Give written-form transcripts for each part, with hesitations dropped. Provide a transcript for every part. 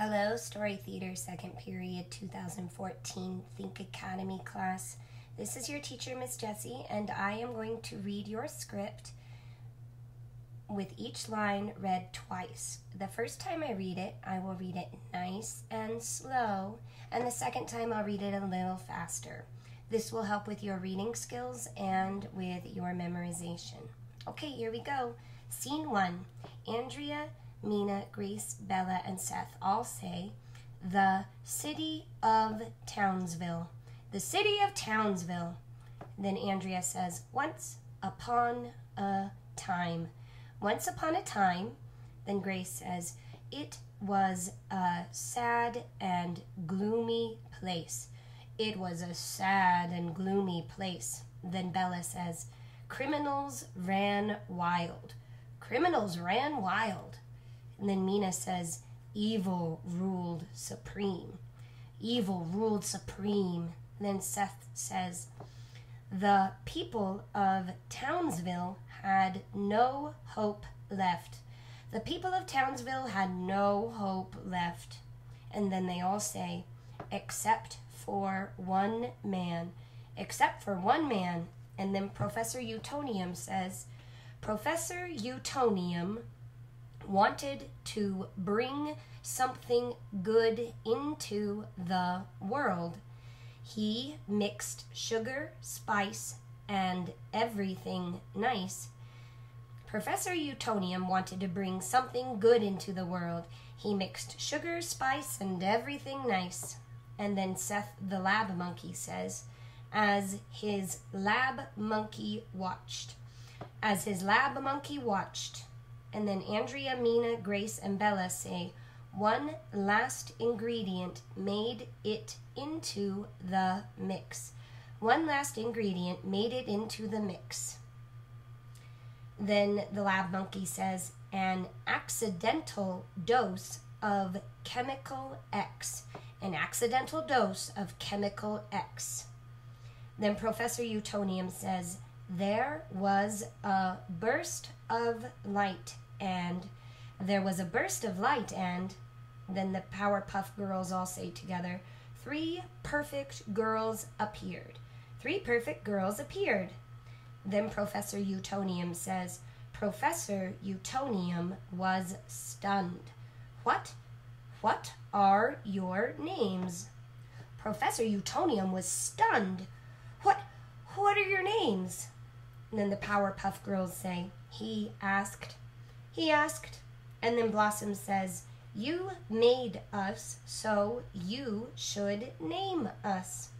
Hello, Story Theater, second period, 2014 Think Academy class. This is your teacher, Miss Jessie, and I am going to read your script with each line read twice. The first time I read it, I will read it nice and slow, and the second time I'll read it a little faster. This will help with your reading skills and with your memorization. Okay, here we go. Scene 1. Andrea, Mina, Grace, Bella, and Seth all say, "The city of Townsville. The city of Townsville." Then Andrea says, "Once upon a time." Once upon a time. Then Grace says, "It was a sad and gloomy place." It was a sad and gloomy place. Then Bella says, "Criminals ran wild." Criminals ran wild. And then Mina says, "Evil ruled supreme." Evil ruled supreme. Then Seth says, "The people of Townsville had no hope left." The people of Townsville had no hope left. And then they all say, "Except for one man." Except for one man. And then Professor Utonium says, "Professor Utonium wanted to bring something good into the world. He mixed sugar, spice, and everything nice." Professor Utonium wanted to bring something good into the world. He mixed sugar, spice, and everything nice. And then Seth the lab monkey says, "As his lab monkey watched." As his lab monkey watched. And then Andrea, Mina, Grace, and Bella say, "One last ingredient made it into the mix." One last ingredient made it into the mix. Then the lab monkey says, "An accidental dose of chemical X." An accidental dose of chemical X. Then Professor Utonium says, "There was a burst of light and..." There was a burst of light and... Then the Powerpuff girls all say together, "Three perfect girls appeared." Three perfect girls appeared. Then Professor Utonium says, "Professor Utonium was stunned." What are your names?" Professor Utonium was stunned. What are your names?" And then the Powerpuff girls say, He asked. And then Blossom says, "You made us, so you should name us."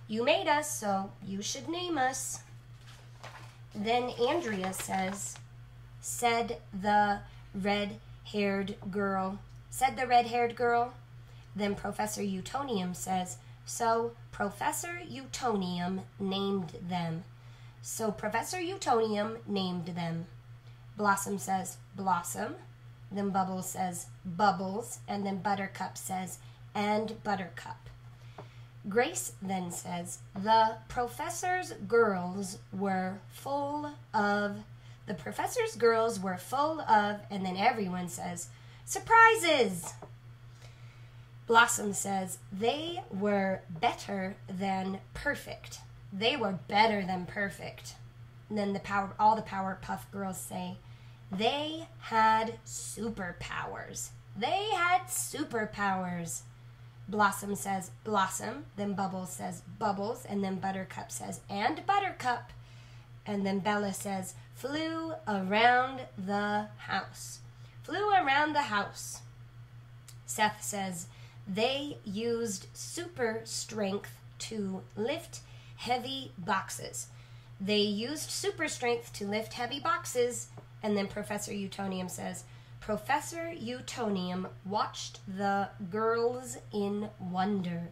You made us, so you should name us. Then Andrea says, said the red-haired girl. Then Professor Utonium says, "So Professor Utonium named them." So Professor Utonium named them. Blossom says, "Blossom." Then Bubbles says, "Bubbles." And then Buttercup says, "And Buttercup." Grace then says, "The professor's girls were full of..." The professor's girls were full of... And then everyone says, "Surprises!" Blossom says, "They were better than perfect." They were better than perfect. And then all the Powerpuff girls say, "They had superpowers." They had superpowers. Blossom says, "Blossom." Then Bubbles says, "Bubbles." And then Buttercup says, "And Buttercup." And then Bella says, "Flew around the house." Flew around the house. Seth says, "They used super strength to lift heavy boxes." They used super strength to lift heavy boxes. And then Professor Utonium says, "Professor Utonium watched the girls in wonder."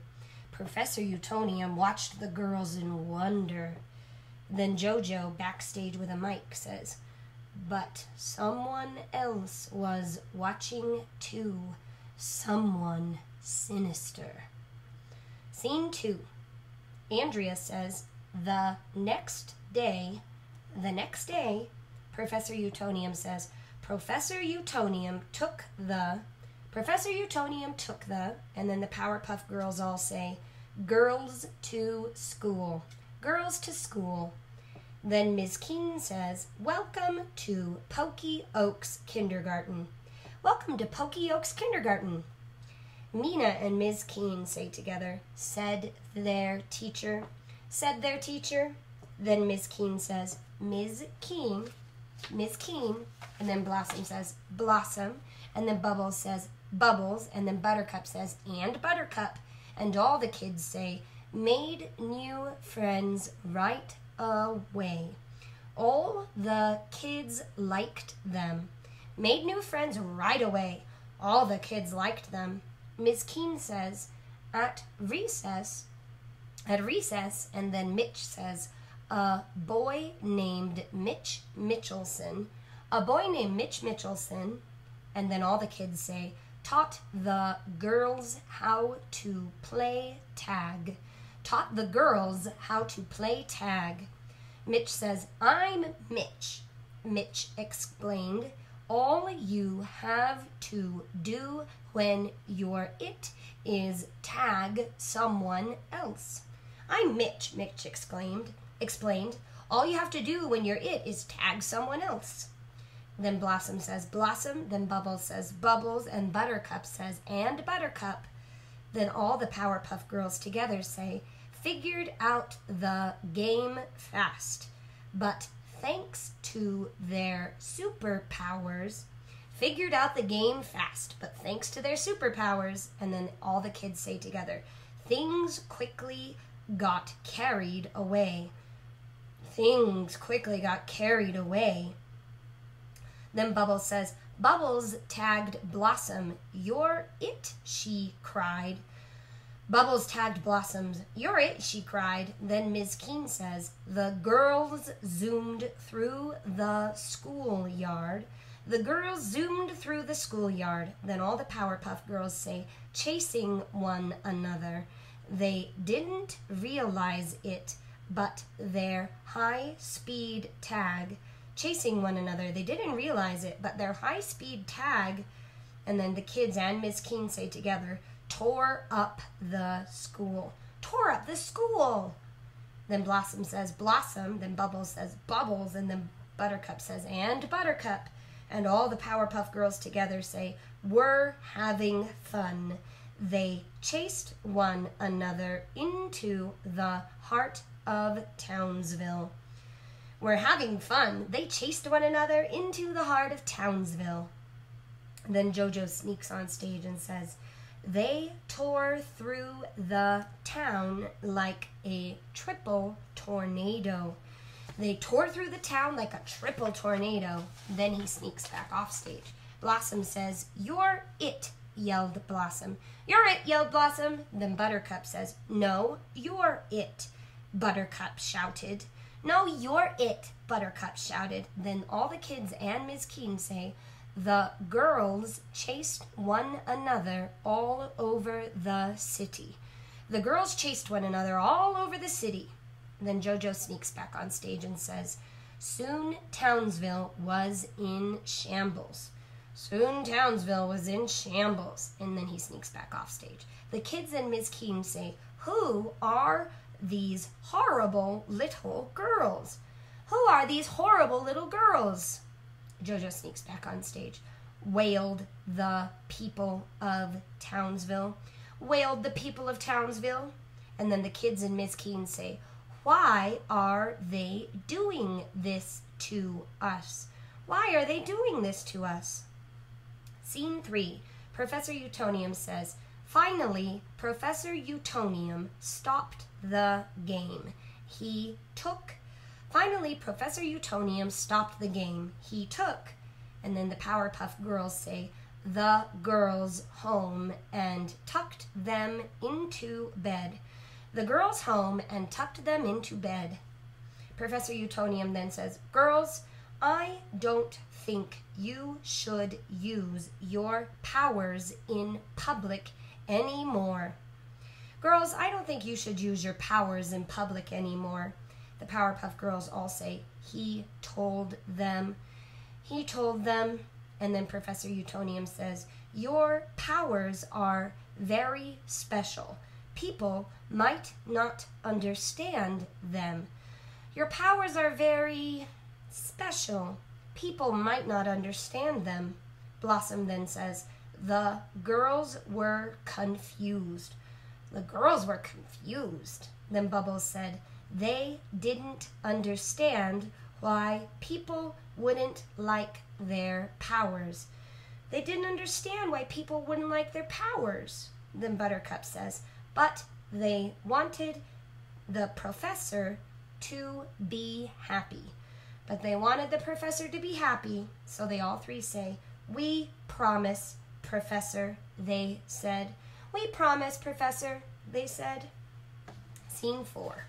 Professor Utonium watched the girls in wonder. Then Jojo, backstage with a mic, says, "But someone else was watching too. Someone sinister." Scene 2. Andrea says, The next day, Professor Utonium says, Professor Utonium took the Professor Utonium took and then the Powerpuff Girls all say, girls to school. Girls to school. Then Ms. Keene says, welcome to Pokey Oaks Kindergarten. Welcome to Pokey Oaks Kindergarten. Mina and Ms. Keene say together, said their teacher. Said their teacher. Then Ms. Keene says, Ms. Keene, and then Blossom says, Blossom, and then Bubbles says, Bubbles, and then Buttercup says, and Buttercup, and all the kids say, made new friends right away. All the kids liked them. Made new friends right away. All the kids liked them. Ms. Keene says, at recess, and then Mitch says, a boy named Mitch Mitchelson, and then all the kids say, taught the girls how to play tag. Taught the girls how to play tag. Mitch says, I'm Mitch. Mitch explained, all you have to do when you're it is tag someone else. I'm Mitch, Mitch explained. All you have to do when you're it is tag someone else. Then Blossom says, Blossom, then Bubbles says, Bubbles, and Buttercup says, and Buttercup. Then all the Powerpuff Girls together say, figured out the game fast, but thanks to their superpowers, figured out the game fast, but thanks to their superpowers. And then all the kids say together, things quickly got carried away. Things quickly got carried away. Then Bubbles says, Bubbles tagged Blossom. You're it, she cried. Bubbles tagged Blossoms. You're it, she cried. Then Ms. Keene says, the girls zoomed through the schoolyard. The girls zoomed through the schoolyard. Then all the Powerpuff Girls say, chasing one another. They didn't realize it, but their high-speed tag, chasing one another. They didn't realize it, but their high-speed tag, and then the kids and Miss Keene say together, tore up the school. Tore up the school! Then Blossom says, Blossom, then Bubbles says, Bubbles, and then Buttercup says, and Buttercup. And all the Powerpuff Girls together say, we're having fun. They chased one another into the heart of Townsville. We're having fun. They chased one another into the heart of Townsville. Then JoJo sneaks on stage and says, they tore through the town like a triple tornado. They tore through the town like a triple tornado. Then he sneaks back off stage. Blossom says, you're it, yelled Blossom. You're it, yelled Blossom. Then Buttercup says, no, you're it, Buttercup shouted. No, you're it, Buttercup shouted. Then all the kids and Ms. Keene say, the girls chased one another all over the city. The girls chased one another all over the city. Then JoJo sneaks back on stage and says, soon Townsville was in shambles. Soon Townsville was in shambles. And then he sneaks back off stage. The kids and Ms. Keene say, who are these horrible little girls? Who are these horrible little girls? JoJo sneaks back on stage. Wailed the people of Townsville. Wailed the people of Townsville. And then the kids and Ms. Keene say, why are they doing this to us? Why are they doing this to us? Scene 3. Professor Utonium says, finally, Professor Utonium stopped the game. Finally, Professor Utonium stopped the game. He took, and then the Powerpuff Girls say, the girls home and tucked them into bed. The girls home and tucked them into bed. Professor Utonium then says, girls, I don't think you should use your powers in public anymore. Girls, I don't think you should use your powers in public anymore. The Powerpuff Girls all say, he told them. He told them. And then Professor Utonium says, Your powers are very special. People might not understand them. Your powers are very special. People might not understand them. Blossom then says, the girls were confused. The girls were confused. Then Bubbles said, they didn't understand why people wouldn't like their powers. They didn't understand why people wouldn't like their powers. Then Buttercup says, but they wanted the professor to be happy. But they wanted the professor to be happy, so they all three say, we promise, Professor, they said. We promise, Professor, they said. Scene 4.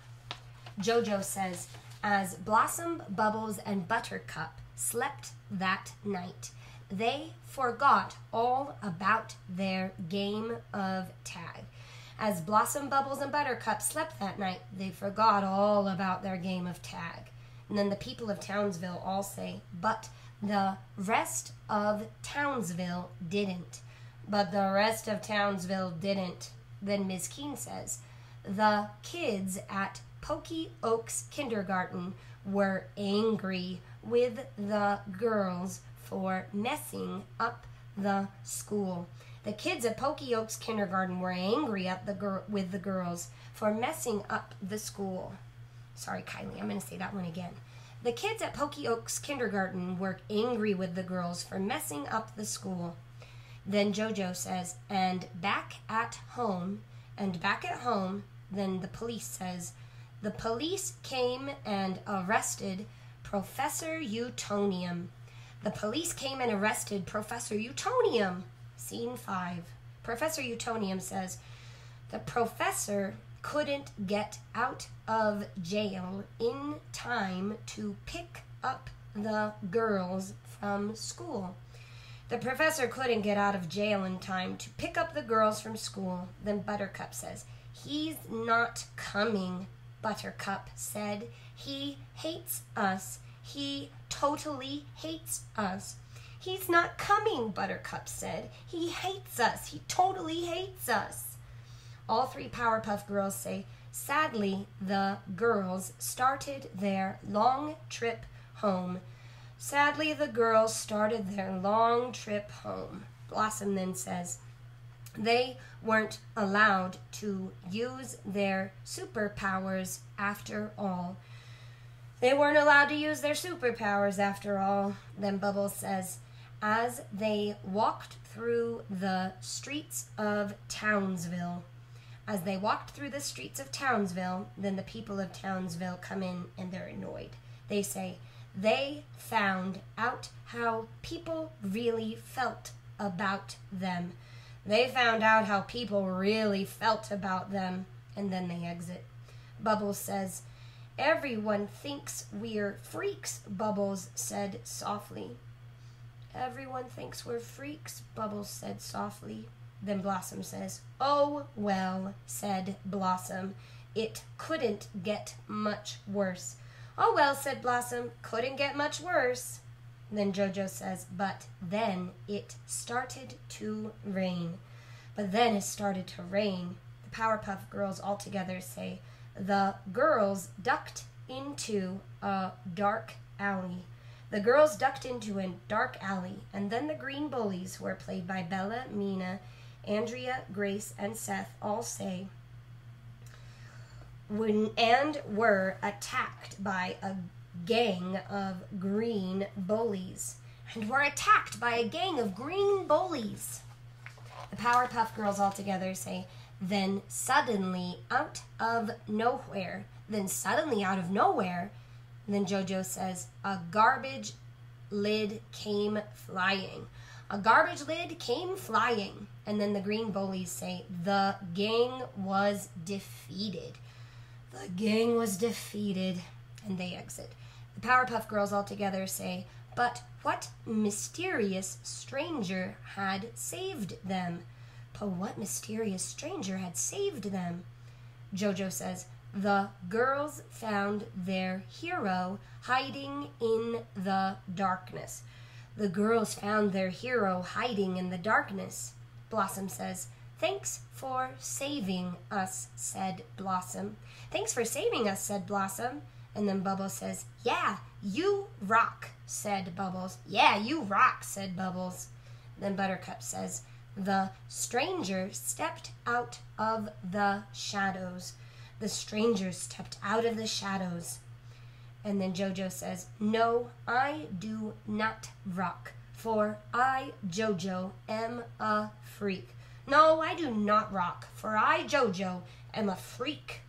Jojo says, as Blossom, Bubbles, and Buttercup slept that night, they forgot all about their game of tag. As Blossom, Bubbles, and Buttercup slept that night, they forgot all about their game of tag. And then the people of Townsville all say, but the rest of Townsville didn't. But the rest of Townsville didn't. Then Ms. Keene says, the kids at Pokey Oaks Kindergarten were angry with the girls for messing up the school. The kids at Pokey Oaks Kindergarten were angry at with the girls for messing up the school. Sorry, Kylie, I'm going to say that one again. The kids at Pokey Oaks Kindergarten were angry with the girls for messing up the school. Then Jojo says, and back at home, then the police says, the police came and arrested Professor Utonium. The police came and arrested Professor Utonium. Scene 5. Professor Utonium says, the professor couldn't get out of jail in time to pick up the girls from school. The professor couldn't get out of jail in time to pick up the girls from school. Then Buttercup says, he's not coming, Buttercup said. He hates us. He totally hates us. He's not coming, Buttercup said. He hates us. He totally hates us. All three Powerpuff Girls say, sadly, the girls started their long trip home. Sadly, the girls started their long trip home. Blossom then says, they weren't allowed to use their superpowers after all. They weren't allowed to use their superpowers after all. Then Bubbles says, as they walked through the streets of Townsville. As they walked through the streets of Townsville, then the people of Townsville come in and they're annoyed. They say, they found out how people really felt about them. They found out how people really felt about them, and then they exit. Bubbles says, everyone thinks we're freaks, Bubbles said softly. Everyone thinks we're freaks, Bubbles said softly. Then Blossom says, oh, well, said Blossom. It couldn't get much worse. Oh, well, said Blossom, couldn't get much worse. Then Jojo says, but then it started to rain. But then it started to rain. The Powerpuff Girls all together say, the girls ducked into a dark alley. The girls ducked into a dark alley, and then the Green Bullies, who are played by Bella, Mina, Andrea, Grace, and Seth, all say, were attacked by a gang of green bullies. And were attacked by a gang of green bullies. The Powerpuff Girls all together say, then suddenly out of nowhere, then Jojo says, a garbage lid came flying. A garbage lid came flying. And then the green bullies say, the gang was defeated. The gang was defeated. And they exit. The Powerpuff Girls all together say, but what mysterious stranger had saved them? But what mysterious stranger had saved them? Jojo says, the girls found their hero hiding in the darkness. The girls found their hero hiding in the darkness. Blossom says, "Thanks for saving us," said Blossom. "Thanks for saving us," said Blossom. And then Bubbles says, "Yeah, you rock," said Bubbles. "Yeah, you rock," said Bubbles. Then Buttercup says, "The stranger stepped out of the shadows." The stranger stepped out of the shadows. And then Jojo says, "No, I do not rock, for I, Jojo, am a freak." "No, I do not rock, for I, Jojo, am a freak."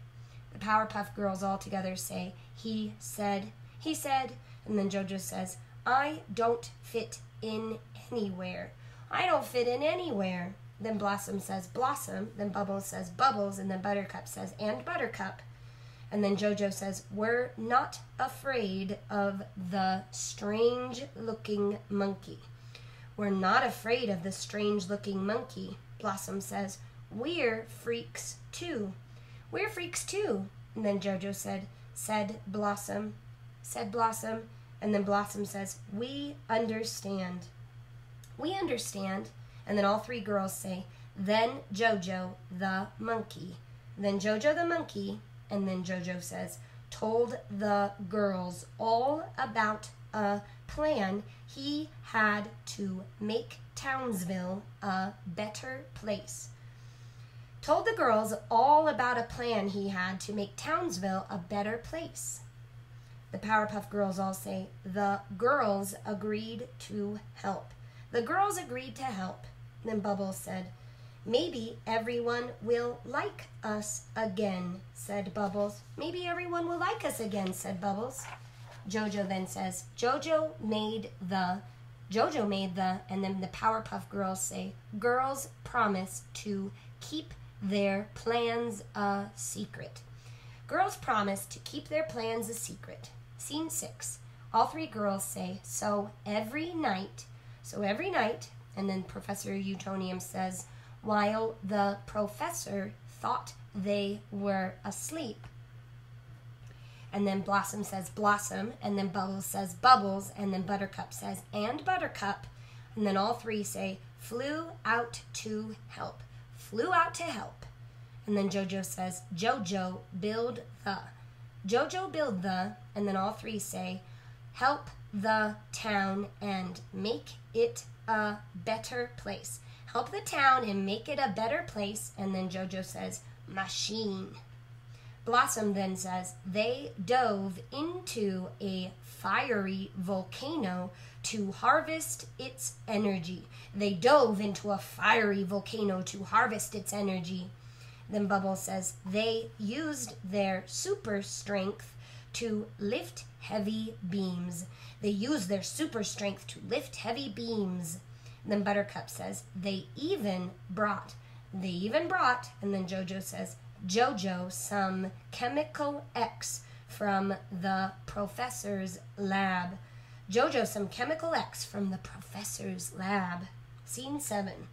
The Powerpuff Girls all together say, "He said," and then Jojo says, "I don't fit in anywhere. I don't fit in anywhere." Then Blossom says, "Blossom," then Bubbles says, "Bubbles," and then Buttercup says, "And Buttercup." And then Jojo says, "We're not afraid of the strange-looking monkey." "We're not afraid of the strange-looking monkey." Blossom says, "We're freaks too." "We're freaks too." And then Jojo said Blossom, and then Blossom says, "We understand." "We understand." And then all three girls say, "Then Jojo the monkey." Then Jojo the monkey, and then Jojo says, told the girls all about a plan he had to make Townsville a better place. Told the girls all about a plan he had to make Townsville a better place. The Powerpuff Girls all say, "The girls agreed to help." The girls agreed to help. Then Bubbles said, "Maybe everyone will like us again," said Bubbles. "Maybe everyone will like us again," said Bubbles. Jojo then says, Jojo made the, and then the Powerpuff Girls say, "Girls promise to keep their plans a secret." Girls promise to keep their plans a secret. Scene 6. All three girls say, so every night, and then Professor Utonium says, while the professor thought they were asleep. And then Blossom says Blossom, and then Bubbles says Bubbles, and then Buttercup says and Buttercup, and then all three say flew out to help. Flew out to help. And then Jojo says Jojo build the. Jojo build the, and then all three say help the town and make it a better place. Help the town and make it a better place. And then Jojo says machine. Blossom then says they dove into a fiery volcano to harvest its energy. They dove into a fiery volcano to harvest its energy. Then Bubbles says they used their super strength to lift heavy beams. They used their super strength to lift heavy beams. Then Buttercup says they even brought, and then Jojo says, Jojo, some chemical X from the professor's lab. Jojo, some chemical X from the professor's lab. Scene 7.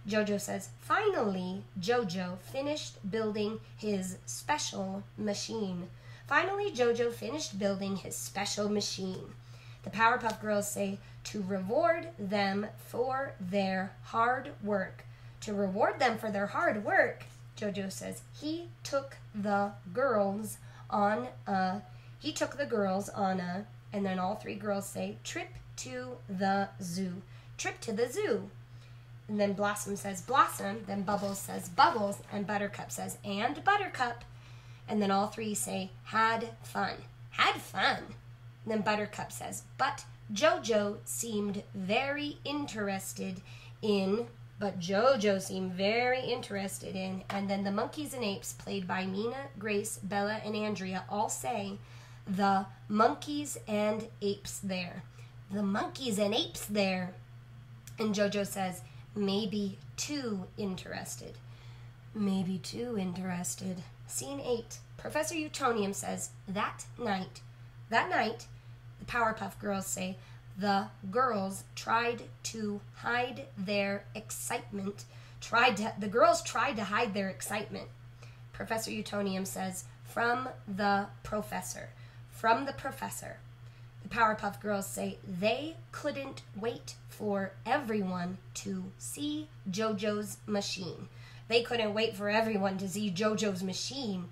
Jojo says, finally, Jojo finished building his special machine. Finally, Jojo finished building his special machine. The Powerpuff Girls say, to reward them for their hard work. To reward them for their hard work, Jojo says, he took the girls on a, and then all three girls say, trip to the zoo. Trip to the zoo. And then Blossom says Blossom, then Bubbles says Bubbles, and Buttercup says and Buttercup. And then all three say had fun. Had fun. And then Buttercup says, but Jojo seemed very interested in, and then the Monkeys and Apes, played by Nina, Grace, Bella, and Andrea, all say, the monkeys and apes there. The monkeys and apes there. And Jojo says, maybe too interested. Maybe too interested. Scene 8. Professor Utonium says, that night, the Powerpuff Girls say, the girls tried to hide their excitement. The girls tried to hide their excitement. Professor Utonium says, from the professor. The The Powerpuff Girls say they couldn't wait for everyone to see JoJo's machine. They couldn't wait for everyone to see JoJo's machine.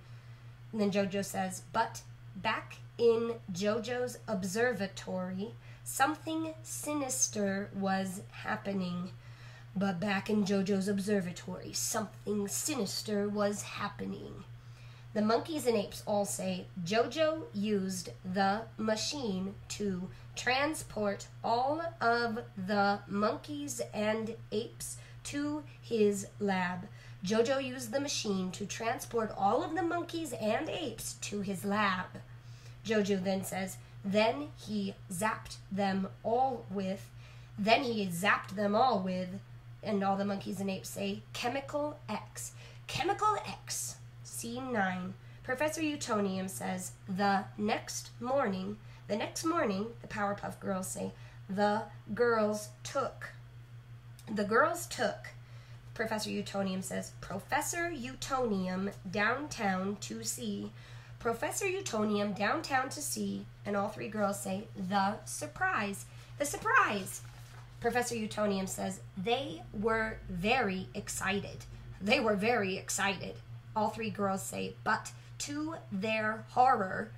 And then JoJo says, but back in JoJo's observatory, something sinister was happening. But back in JoJo's observatory, something sinister was happening. The monkeys and apes all say JoJo used the machine to transport all of the monkeys and apes to his lab. JoJo used the machine to transport all of the monkeys and apes to his lab. JoJo then says, then he zapped them all with, and all the monkeys and apes say, Chemical X. Chemical X. Scene 9. Professor Utonium says, the next morning, the Powerpuff Girls say, the girls took. Professor Utonium says, Professor Utonium downtown to see. Professor Utonium downtown to see, and all three girls say, the surprise. The surprise. Professor Utonium says, they were very excited. They were very excited. All three girls say, but to their horror,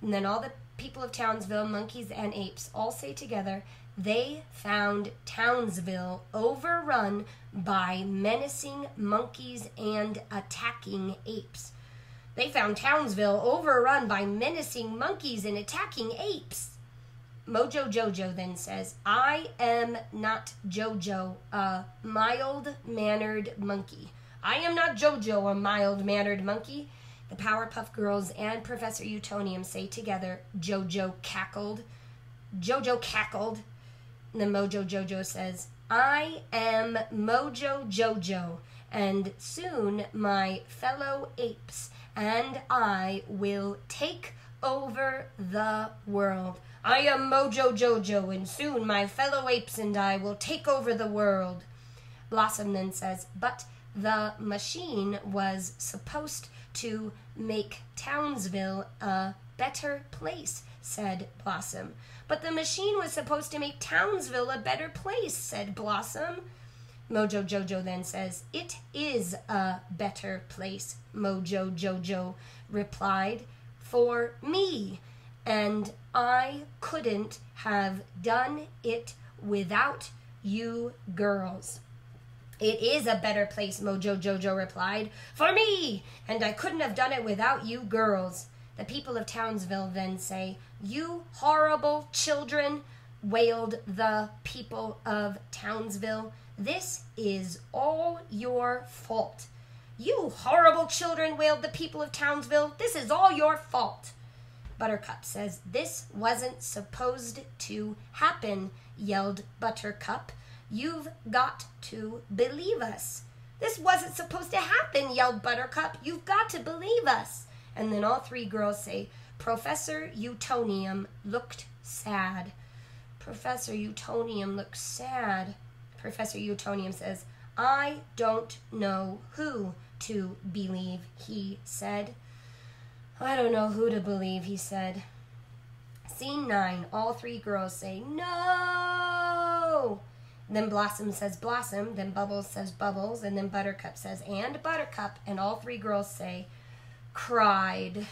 and then all the people of Townsville, monkeys and apes, all say together, they found Townsville overrun by menacing monkeys and attacking apes. They found Townsville overrun by menacing monkeys and attacking apes. Mojo Jojo then says, I am not Jojo, a mild-mannered monkey. I am not Jojo, a mild-mannered monkey. The Powerpuff Girls and Professor Utonium say together, Jojo cackled. Jojo cackled. And then Mojo Jojo says, I am Mojo Jojo, and soon my fellow apes and I will take over the world. I am Mojo Jojo, and soon my fellow apes and I will take over the world. Blossom then says, but the machine was supposed to make Townsville a better place, said Blossom. But the machine was supposed to make Townsville a better place, said Blossom. Mojo Jojo then says, it is a better place, Mojo Jojo replied, for me, and I couldn't have done it without you girls. It is a better place, Mojo Jojo replied, for me, and I couldn't have done it without you girls. The people of Townsville then say, you horrible children, wailed the people of Townsville. This is all your fault. You horrible children, wailed the people of Townsville. This is all your fault. Buttercup says, this wasn't supposed to happen, yelled Buttercup. You've got to believe us. This wasn't supposed to happen, yelled Buttercup. You've got to believe us. And then all three girls say, Professor Utonium looked sad. Professor Utonium looked sad. Professor Utonium says, I don't know who to believe, he said. I don't know who to believe, he said. Scene 9, all three girls say, no! Then Blossom says Blossom, then Bubbles says Bubbles, and then Buttercup says, and Buttercup, and all three girls say, cried.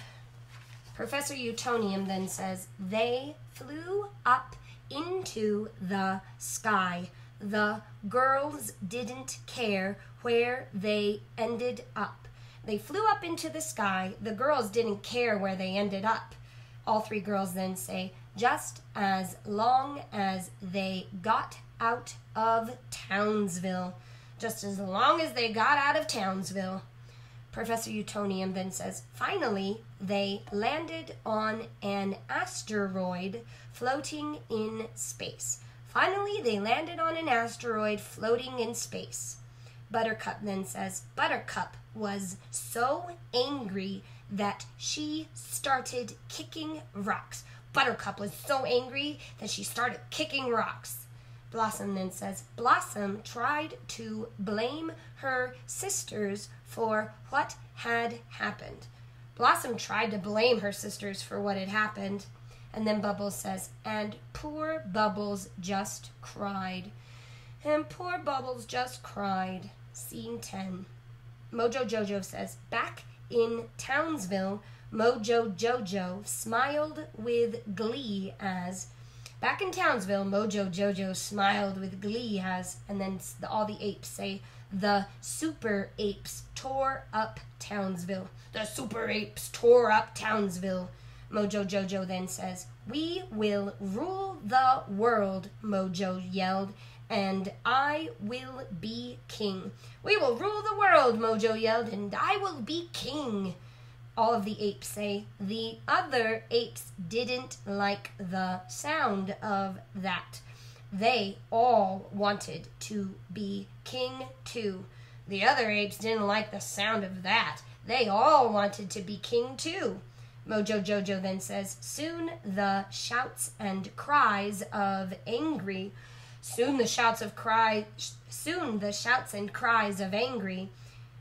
Professor Utonium then says, they flew up into the sky. The girls didn't care where they ended up. They flew up into the sky. The girls didn't care where they ended up. All three girls then say, just as long as they got out of Townsville. Just as long as they got out of Townsville. Professor Utonium then says, finally, they landed on an asteroid floating in space. Finally, they landed on an asteroid floating in space. Buttercup then says, Buttercup was so angry that she started kicking rocks. Buttercup was so angry that she started kicking rocks. Blossom then says, Blossom tried to blame her sisters for what had happened. Blossom tried to blame her sisters for what had happened. And then Bubbles says, and poor Bubbles just cried. And poor Bubbles just cried. Scene 10. Mojo Jojo says, back in Townsville, Mojo Jojo smiled with glee as... Back in Townsville, Mojo Jojo smiled with glee as... And then all the apes say, the super apes tore up Townsville. The super apes tore up Townsville. Mojo Jojo then says, we will rule the world, Mojo yelled, and I will be king. We will rule the world, Mojo yelled, and I will be king. All of the apes say, the other apes didn't like the sound of that. They all wanted to be king too. The other apes didn't like the sound of that. They all wanted to be king too. Mojo Jojo then says, soon the shouts and cries of angry,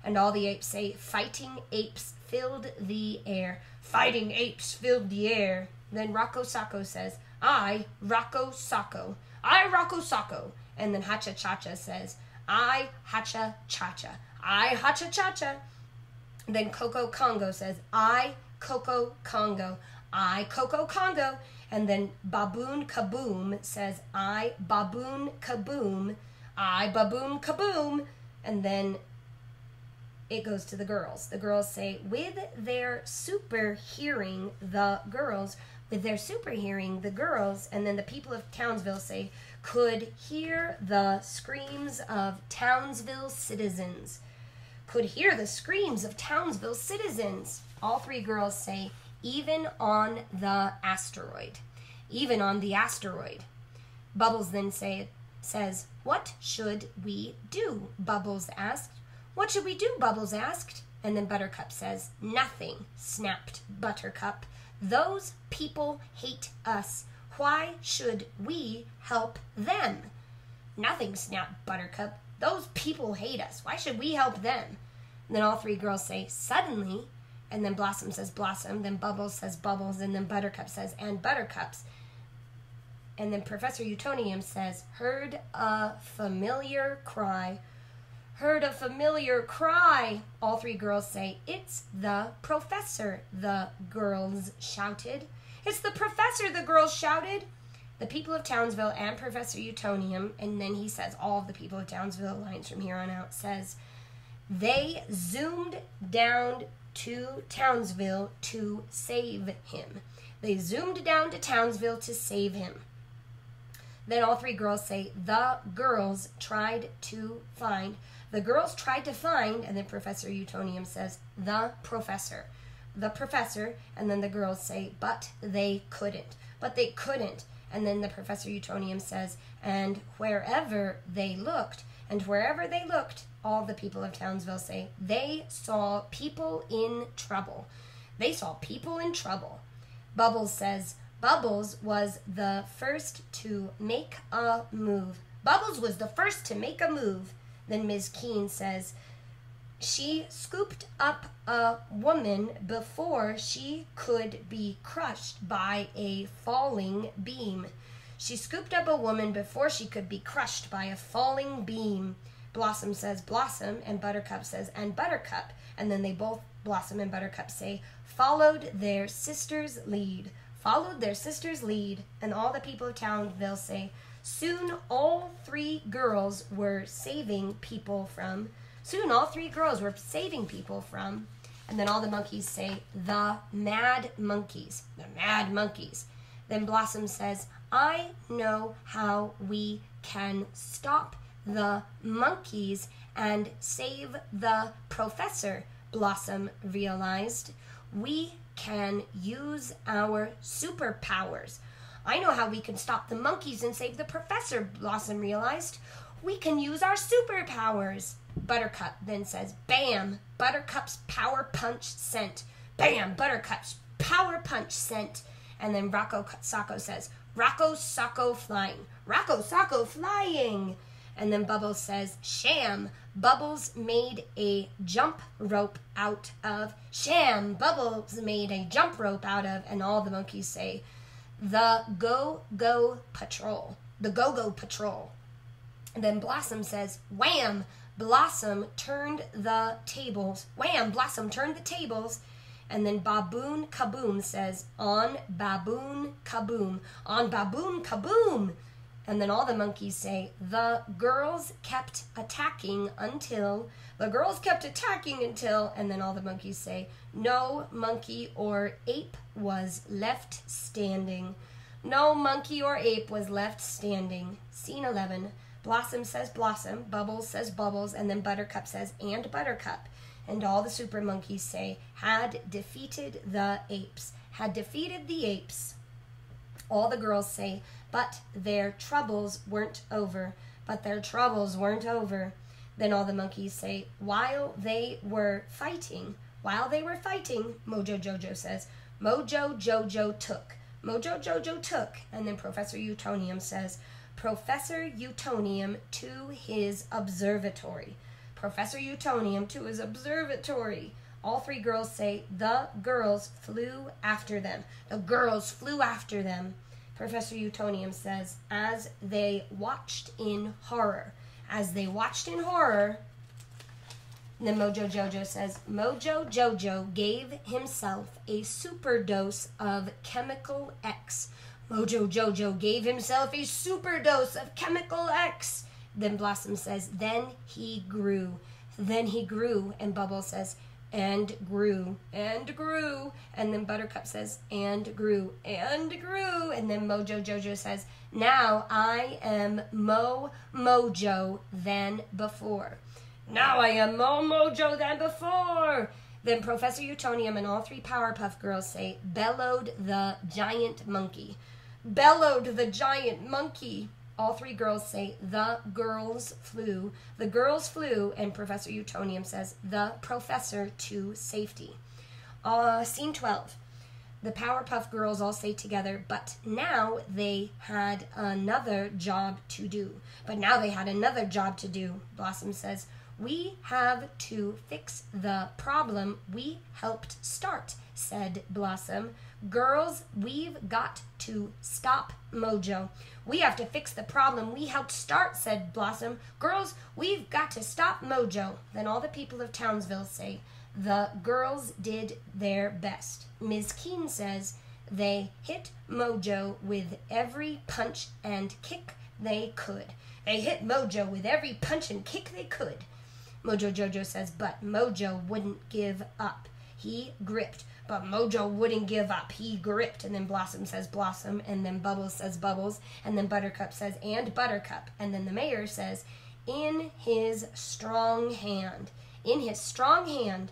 and all the apes say, fighting apes filled the air. Fighting apes filled the air. Then Rocco Sacco says, I, Rocco Sacco. I, Rocco Sacco. And then Hacha Chacha says, I, Hacha Chacha. I, Hacha Chacha. Then Coco Congo says, I, Coco Congo. I, Coco Congo. And then Baboon Kaboom says, I, Baboon Kaboom. I, Baboon Kaboom. And then it goes to the girls. The girls say, with their super hearing, the girls, and then the people of Townsville say, could hear the screams of Townsville citizens. Could hear the screams of Townsville citizens. All three girls say, even on the asteroid. Even on the asteroid. Bubbles then says, what should we do? Bubbles asked. What should we do? Bubbles asked. And then Buttercup says, nothing, snapped Buttercup. Those people hate us. Why should we help them? Nothing, snapped Buttercup. Those people hate us. Why should we help them? And then all three girls say, suddenly. And then Blossom says Blossom. Then Bubbles says Bubbles. And then Buttercup says, and Buttercups. And then Professor Utonium says, heard a familiar cry. Heard a familiar cry. All three girls say, it's the professor, the girls shouted. It's the professor, the girls shouted. The people of Townsville and Professor Utonium, and then he says, all of the people of Townsville, lines from here on out, says, they zoomed down to Townsville to save him. They zoomed down to Townsville to save him. Then all three girls say, the girls tried to find. The girls tried to find, and then Professor Utonium says, the professor. The professor, and then the girls say, but they couldn't. But they couldn't. And then the Professor Utonium says, and wherever they looked, all the people of Townsville say, they saw people in trouble. They saw people in trouble. Bubbles says, Bubbles was the first to make a move. Bubbles was the first to make a move. Then Ms. Keene says, she scooped up a woman before she could be crushed by a falling beam. She scooped up a woman before she could be crushed by a falling beam. Blossom says Blossom, and Buttercup says, and Buttercup. And then they both, Blossom and Buttercup, say, followed their sister's lead. Followed their sister's lead. And all the people of Townville say, soon all three girls were saving people from. And then all the monkeys say, the mad monkeys. The mad monkeys. Then Blossom says, I know how we can stop the monkeys and save the professor, Blossom realized. We can use our superpowers. I know how we can stop the monkeys and save the professor, Blossom realized. We can use our superpowers. Buttercup then says, bam, Buttercup's power punch sent. Bam, Buttercup's power punch sent. And then Rocco Sacco says, Rocco Sacco flying. Rocco Sacco flying. And then Bubbles says, sham. Bubbles made a jump rope out of. Sham. Bubbles made a jump rope out of. And all the monkeys say, the Go-Go Patrol. The Go-Go Patrol. And then Blossom says, wham. Blossom turned the tables. Wham. Blossom turned the tables. And then Baboon Kaboom says, on Baboon Kaboom. On Baboon Kaboom. And then all the monkeys say, the girls kept attacking until. The girls kept attacking until. And then all the monkeys say, no monkey or ape was left standing. No monkey or ape was left standing. Scene 11. Blossom says Blossom. Bubbles says Bubbles. And then Buttercup says, and Buttercup. And all the super monkeys say, had defeated the apes. Had defeated the apes. All the girls say, but their troubles weren't over. But their troubles weren't over. Then all the monkeys say, while they were fighting, Mojo Jojo says, Mojo Jojo took. Mojo Jojo took. And then Professor Utonium says, Professor Utonium to his observatory. Professor Utonium to his observatory. All three girls say, the girls flew after them. The girls flew after them. Professor Utonium says, as they watched in horror. As they watched in horror. Then Mojo Jojo says, Mojo Jojo gave himself a superdose of chemical X. Mojo Jojo gave himself a superdose of chemical X. Then Blossom says, then he grew. Then he grew. And Bubble says, and grew, and grew. And then Buttercup says, and grew, and grew. And then Mojo Jojo says, now I am Mojo than before. Now I am more Mojo than before. Then Professor Utonium and all three Powerpuff Girls say, bellowed the giant monkey. Bellowed the giant monkey. All three girls say, the girls flew. The girls flew, and Professor Utonium says, the professor to safety. Scene 12. The Powerpuff Girls all say together, but now they had another job to do. Blossom says, we have to fix the problem we helped start, said Blossom. Girls, we've got to stop Mojo. We have to fix the problem we helped start, said Blossom. Girls, we've got to stop Mojo. Then all the people of Townsville say, the girls did their best. Ms. Keene says, they hit Mojo with every punch and kick they could. They hit Mojo with every punch and kick they could. Mojo Jojo says, but Mojo wouldn't give up. He gripped. But Mojo wouldn't give up. He gripped. And then Blossom says Blossom. And then Bubbles says Bubbles. And then Buttercup says, and Buttercup. And then the mayor says, in his strong hand. In his strong hand.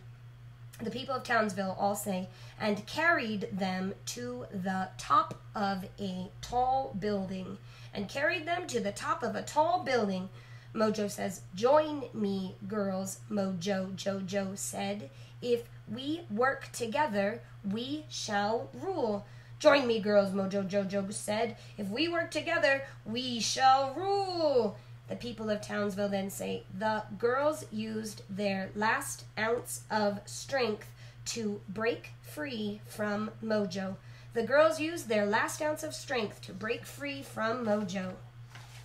The people of Townsville all say, and carried them to the top of a tall building. And carried them to the top of a tall building. Mojo says, join me, girls, Mojo Jojo said. If we work together, we shall rule. Join me, girls, Mojo Jojo said. If we work together, we shall rule. The people of Townsville then say, the girls used their last ounce of strength to break free from Mojo. The girls used their last ounce of strength to break free from Mojo.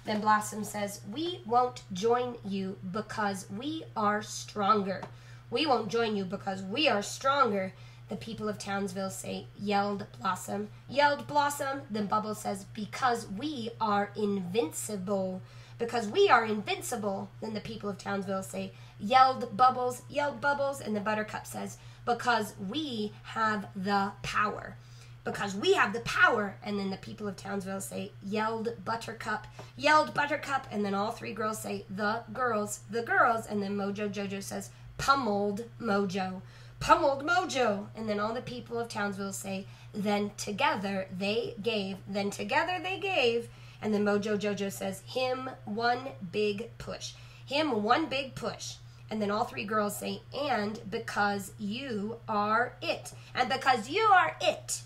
Then Blossom says, we won't join you because we are stronger. We won't join you because we are stronger. The people of Townsville say, yelled Blossom. Yelled Blossom. Then Bubbles says, because we are invincible. Because we are invincible. Then the people of Townsville say, yelled Bubbles. Yelled Bubbles. And then Buttercup says, because we have the power. Because we have the power. And then the people of Townsville say, yelled Buttercup. Yelled Buttercup. And then all three girls say, the girls. The girls. And then Mojo Jojo says, pummeled Mojo. Pummeled Mojo. And then all the people of Townsville say, then together they gave. Then together they gave. And then Mojo Jojo says, him one big push. Him one big push. And then all three girls say, and because you are it. And because you are it.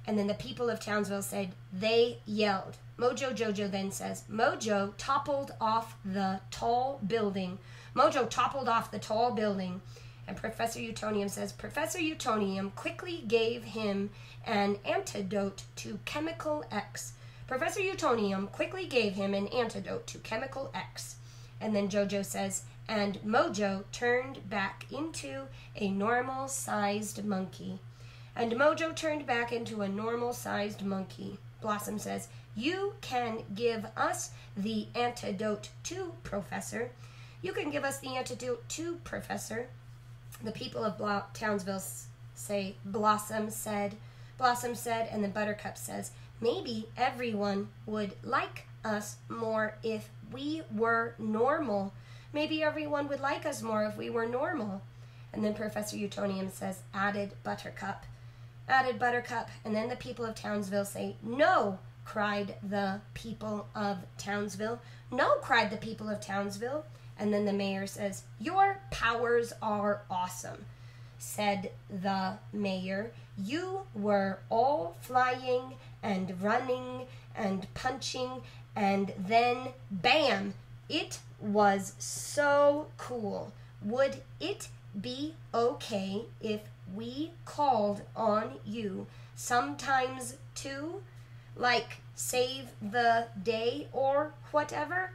And then the people of Townsville said, they yelled. Mojo Jojo then says, Mojo toppled off the tall building. Mojo toppled off the tall building. And Professor Utonium says, Professor Utonium quickly gave him an antidote to Chemical X. Professor Utonium quickly gave him an antidote to Chemical X. And then Jojo says, and Mojo turned back into a normal-sized monkey. And Mojo turned back into a normal-sized monkey. Blossom says, you can give us the antidote too, Professor. You can give us the antidote too, Professor. The people of Townsville say, Blossom said, and then Buttercup says, maybe everyone would like us more if we were normal. Maybe everyone would like us more if we were normal. And then Professor Utonium says, added Buttercup, and then the people of Townsville say, no, cried the people of Townsville. No, cried the people of Townsville. And then the mayor says, your powers are awesome, said the mayor. You were all flying and running and punching, and then bam, it was so cool. Would it be okay if we called on you sometimes too? Like save the day or whatever?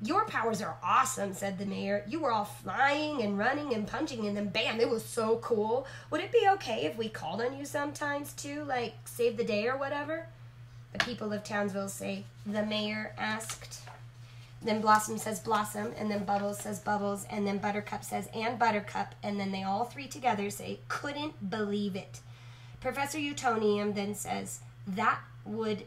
Your powers are awesome, said the mayor. You were all flying and running and punching, and then bam, it was so cool. Would it be okay if we called on you sometimes too, like save the day or whatever? The people of Townsville say, the mayor asked. Then Blossom says Blossom, and then Bubbles says Bubbles, and then Buttercup says and Buttercup, and then they all three together say, couldn't believe it. Professor Utonium then says, that would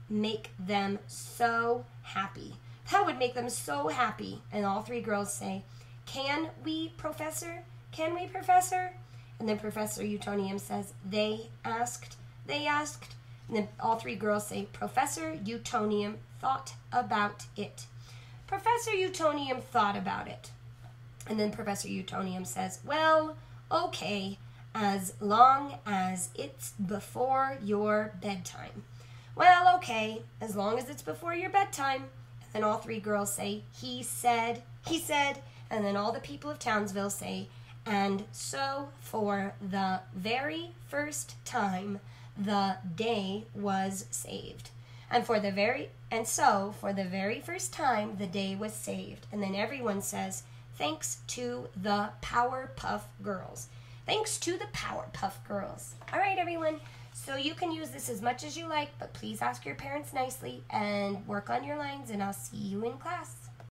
make them so happy. That would make them so happy. And all three girls say, can we, Professor? Can we, Professor? And then Professor Utonium says, they asked. And then all three girls say, Professor Utonium thought about it. Professor Utonium thought about it. And then Professor Utonium says, well, okay, as long as it's before your bedtime. Well, okay, as long as it's before your bedtime. And all three girls say, he said, and then all the people of Townsville say, and so for the very first time, the day was saved. And so for the very first time, the day was saved. And then everyone says, thanks to the Powerpuff Girls. Thanks to the Powerpuff Girls. All right, everyone. So you can use this as much as you like, but please ask your parents nicely and work on your lines, and I'll see you in class.